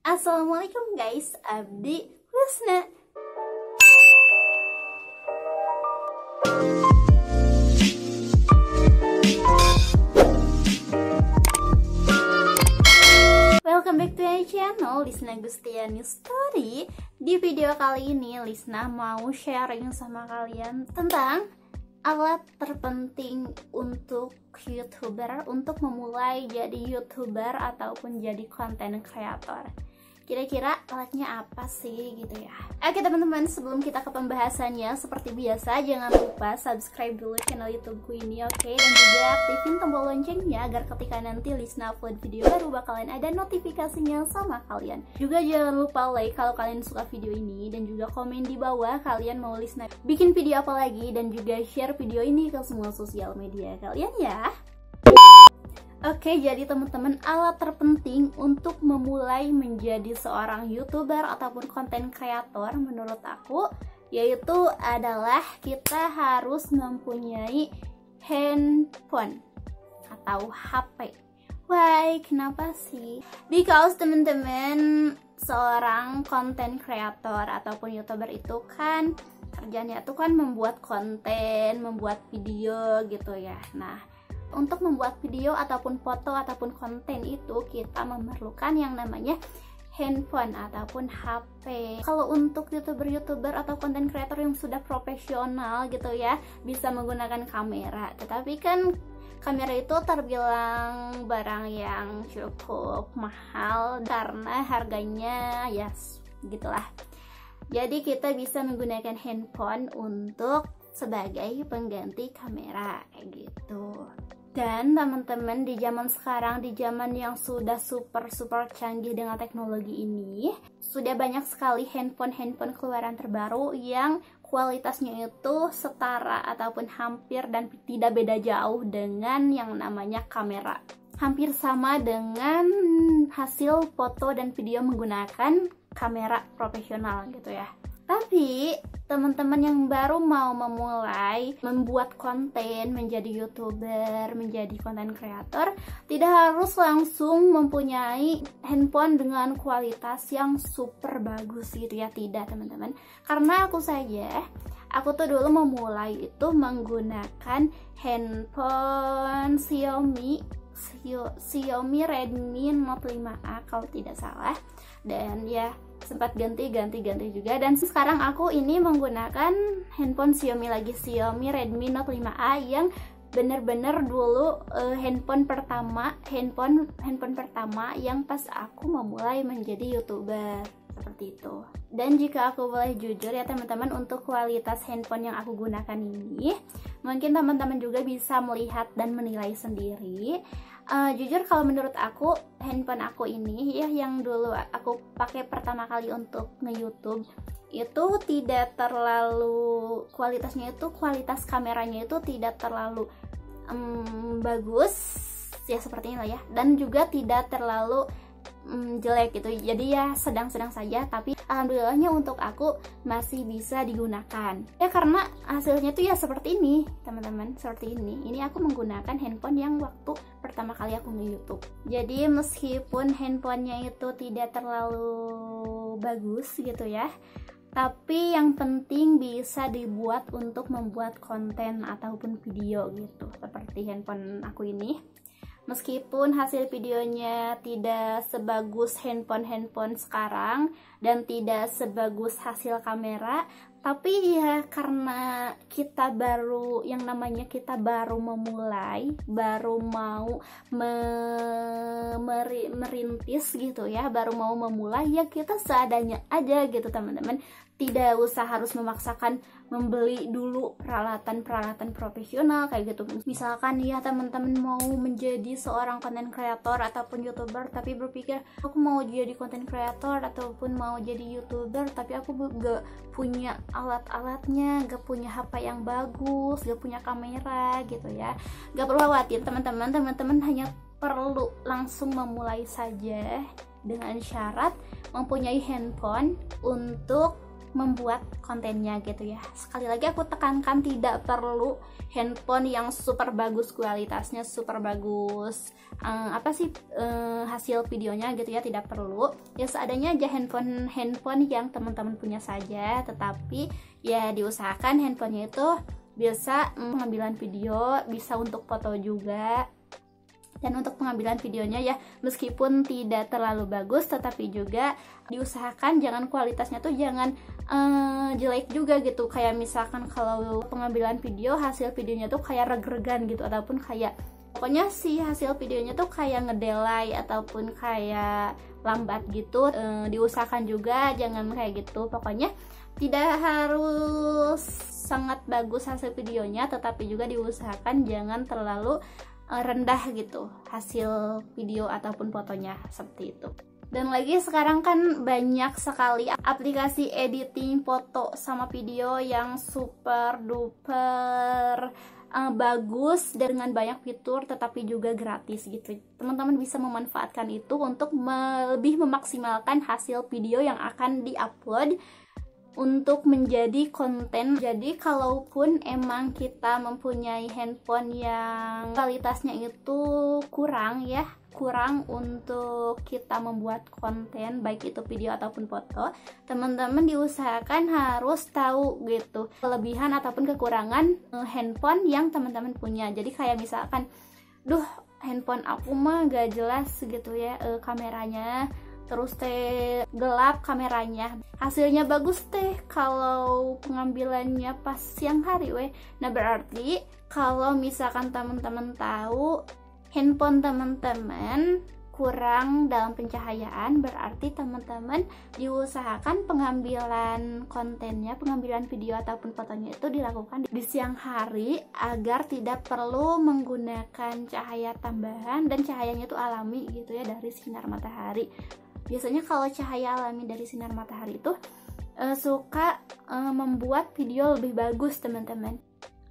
Assalamualaikum guys, Abdi Wisna. Welcome back to my channel, Lisna Gustiani Story. Di video kali ini Lisna mau sharing sama kalian tentang alat terpenting untuk YouTuber, untuk memulai jadi YouTuber ataupun jadi content creator. Kira-kira alatnya apa sih gitu ya? Oke teman-teman, sebelum kita ke pembahasannya, seperti biasa jangan lupa subscribe dulu channel YouTubeku ini, oke? Dan juga aktifin tombol loncengnya agar ketika nanti Lisna upload video baru bakalan ada notifikasinya sama kalian. Juga jangan lupa like kalau kalian suka video ini, dan juga komen di bawah kalian mau Lisna bikin video apa lagi, dan juga share video ini ke semua sosial media kalian ya. Oke, jadi teman-teman, alat terpenting untuk memulai menjadi seorang YouTuber ataupun konten kreator menurut aku yaitu adalah kita harus mempunyai handphone atau HP. Why? Kenapa sih? Because teman-teman, seorang konten kreator ataupun YouTuber itu kan kerjanya itu kan membuat konten, membuat video gitu ya. Nah, untuk membuat video ataupun foto ataupun konten itu kita memerlukan yang namanya handphone ataupun HP. Kalau untuk YouTuber atau konten kreator yang sudah profesional gitu ya, bisa menggunakan kamera. Tetapi kan kamera itu terbilang barang yang cukup mahal karena harganya ya gitulah. Jadi kita bisa menggunakan handphone untuk sebagai pengganti kamera kayak gitu. Dan teman-teman, di zaman sekarang, di zaman yang sudah super canggih dengan teknologi ini, sudah banyak sekali handphone keluaran terbaru yang kualitasnya itu setara ataupun hampir dan tidak beda jauh dengan yang namanya kamera. Hampir sama dengan hasil foto dan video menggunakan kamera profesional gitu ya. Tapi teman-teman yang baru mau memulai membuat konten, menjadi YouTuber, menjadi konten kreator, tidak harus langsung mempunyai handphone dengan kualitas yang super bagus gitu ya, tidak teman-teman. Karena aku tuh dulu memulai itu menggunakan handphone Xiaomi Redmi Note 5A kalau tidak salah, dan ya sempat ganti juga, dan sekarang aku ini menggunakan handphone Xiaomi Redmi Note 5A yang bener-bener dulu handphone pertama yang pas aku memulai menjadi YouTuber seperti itu. Dan jika aku boleh jujur ya teman-teman, untuk kualitas handphone yang aku gunakan ini mungkin teman-teman juga bisa melihat dan menilai sendiri. Jujur kalau menurut aku, handphone aku ini ya yang dulu aku pakai pertama kali untuk nge-YouTube itu tidak terlalu, kualitas kameranya itu tidak terlalu bagus ya, seperti ini lah ya, dan juga tidak terlalu jelek gitu, jadi ya sedang-sedang saja. Tapi alhamdulillahnya untuk aku masih bisa digunakan ya, karena hasilnya tuh ya seperti ini teman-teman, seperti ini aku menggunakan handphone yang waktu pertama kali aku nge-YouTube. Jadi meskipun handphonenya itu tidak terlalu bagus gitu ya, tapi yang penting bisa dibuat untuk membuat konten ataupun video gitu, seperti handphone aku ini. Meskipun hasil videonya tidak sebagus handphone sekarang dan tidak sebagus hasil kamera, tapi ya karena kita baru memulai, baru mau merintis gitu ya, baru mau memulai ya kita seadanya aja gitu teman-teman. Tidak usah harus memaksakan membeli dulu peralatan profesional kayak gitu. Misalkan ya teman-teman mau menjadi seorang konten kreator ataupun YouTuber, tapi berpikir aku mau jadi konten kreator ataupun mau jadi YouTuber, tapi aku gak punya alat-alatnya, gak punya HP yang bagus, gak punya kamera gitu ya. Gak perlu khawatir teman-teman hanya perlu langsung memulai saja dengan syarat mempunyai handphone untuk membuat kontennya gitu ya. Sekali lagi aku tekankan, tidak perlu handphone yang super bagus kualitasnya, super bagus hasil videonya gitu ya, tidak perlu. Ya seadanya aja handphone yang teman-teman punya saja, tetapi ya diusahakan handphonenya itu bisa pengambilan video, bisa untuk foto juga. Dan untuk pengambilan videonya ya, meskipun tidak terlalu bagus, tetapi juga diusahakan jangan kualitasnya tuh jangan jelek juga gitu. Kayak misalkan kalau pengambilan video, hasil videonya tuh kayak reg-regan gitu, ataupun kayak pokoknya si hasil videonya tuh kayak ngedelay ataupun kayak lambat gitu. Diusahakan juga jangan kayak gitu. Pokoknya tidak harus sangat bagus hasil videonya, tetapi juga diusahakan jangan terlalu rendah gitu hasil video ataupun fotonya, seperti itu. Dan lagi sekarang kan banyak sekali aplikasi editing foto sama video yang super duper bagus dengan banyak fitur, tetapi juga gratis gitu. Teman-teman bisa memanfaatkan itu untuk lebih memaksimalkan hasil video yang akan diupload untuk menjadi konten. Jadi kalaupun emang kita mempunyai handphone yang kualitasnya itu kurang untuk kita membuat konten, baik itu video ataupun foto, teman-teman diusahakan harus tahu gitu kelebihan ataupun kekurangan handphone yang teman-teman punya. Jadi kayak misalkan, handphone aku mah gak jelas gitu ya kameranya, terus gelap kameranya, hasilnya bagus kalau pengambilannya pas siang hari Nah berarti kalau misalkan teman-teman tahu handphone teman-teman kurang dalam pencahayaan, berarti teman-teman diusahakan pengambilan kontennya, pengambilan video ataupun fotonya itu dilakukan di siang hari agar tidak perlu menggunakan cahaya tambahan dan cahayanya itu alami gitu ya, dari sinar matahari. Biasanya kalau cahaya alami dari sinar matahari itu suka membuat video lebih bagus teman-teman.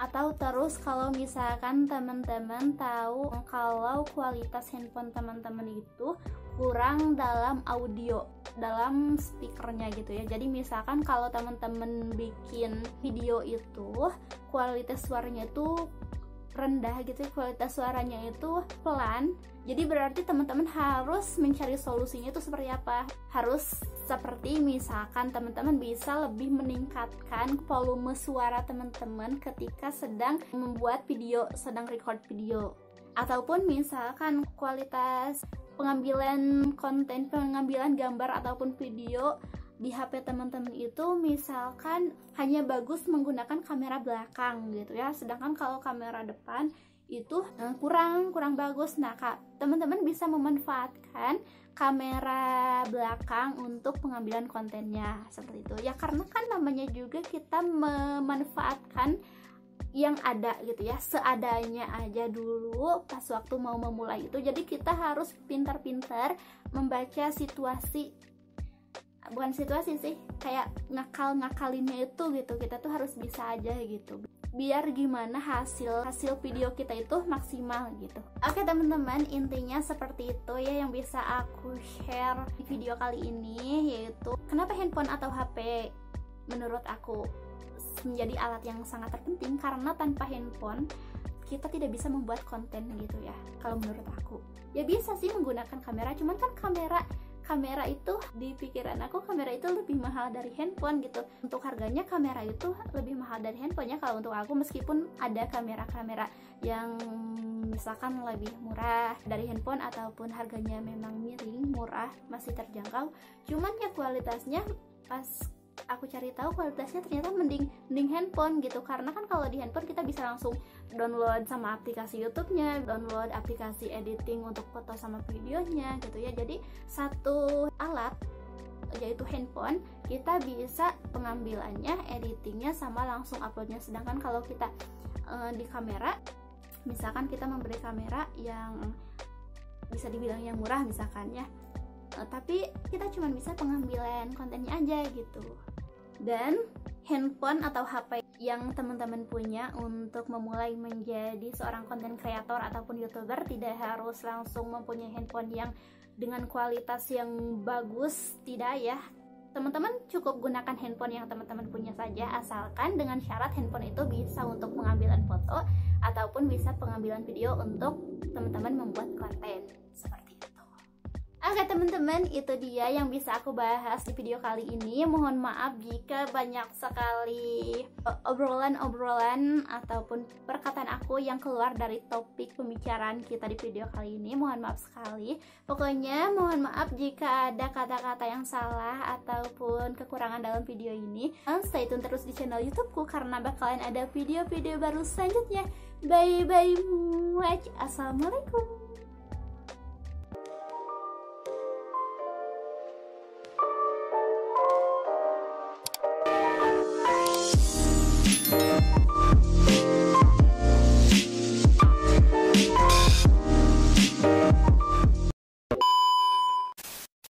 Atau terus kalau misalkan teman-teman tahu kalau kualitas handphone teman-teman itu kurang dalam audio, dalam speakernya gitu ya. Jadi misalkan kalau teman-teman bikin video itu kualitas suaranya itu rendah gitu, kualitas suaranya itu pelan, jadi berarti teman-teman harus mencari solusinya itu seperti apa. Harus seperti misalkan teman-teman bisa lebih meningkatkan volume suara teman-teman ketika sedang membuat video, sedang record video. Ataupun misalkan kualitas pengambilan konten, pengambilan gambar ataupun video di HP teman-teman itu misalkan hanya bagus menggunakan kamera belakang gitu ya, sedangkan kalau kamera depan itu kurang bagus. Nah teman-teman bisa memanfaatkan kamera belakang untuk pengambilan kontennya seperti itu ya, karena kan namanya juga kita memanfaatkan yang ada gitu ya, seadanya aja dulu pas waktu mau memulai itu. Jadi kita harus pintar-pintar membaca situasi, bukan situasi sih, kayak ngakalinnya itu gitu. Kita tuh harus bisa aja gitu, biar gimana hasil video kita itu maksimal gitu. Oke teman-teman, intinya seperti itu ya yang bisa aku share di video kali ini, yaitu kenapa handphone atau HP menurut aku menjadi alat yang sangat terpenting, karena tanpa handphone kita tidak bisa membuat konten gitu ya. Kalau menurut aku ya bisa sih menggunakan kamera, cuman kan kamera itu di pikiran aku kamera itu lebih mahal dari handphone gitu. Untuk harganya kamera itu lebih mahal dari handphonenya kalau untuk aku, meskipun ada kamera-kamera yang misalkan lebih murah dari handphone ataupun harganya memang miring, murah, masih terjangkau, cuman ya kualitasnya pas aku cari tahu kualitasnya ternyata mending handphone gitu. Karena kan kalau di handphone kita bisa langsung download sama aplikasi YouTube-nya, download aplikasi editing untuk foto sama videonya gitu ya. Jadi satu alat yaitu handphone kita bisa pengambilannya, editingnya sama langsung uploadnya. Sedangkan kalau kita di kamera, misalkan kita membeli kamera yang bisa dibilang yang murah misalkan ya, tapi kita cuma bisa pengambilan kontennya aja gitu. Dan handphone atau HP yang teman-teman punya untuk memulai menjadi seorang konten kreator ataupun youtuber tidak harus langsung mempunyai handphone yang dengan kualitas yang bagus, tidak ya. Teman-teman cukup gunakan handphone yang teman-teman punya saja, asalkan dengan syarat handphone itu bisa untuk pengambilan foto ataupun bisa pengambilan video untuk teman-teman membuat konten seperti itu. Oke teman-teman, itu dia yang bisa aku bahas di video kali ini. Mohon maaf jika banyak sekali obrolan ataupun perkataan aku yang keluar dari topik pembicaraan kita di video kali ini. Mohon maaf sekali. Pokoknya mohon maaf jika ada kata-kata yang salah ataupun kekurangan dalam video ini. Stay tune terus di channel YouTubeku karena bakalan ada video-video baru selanjutnya. Bye bye much. Assalamualaikum.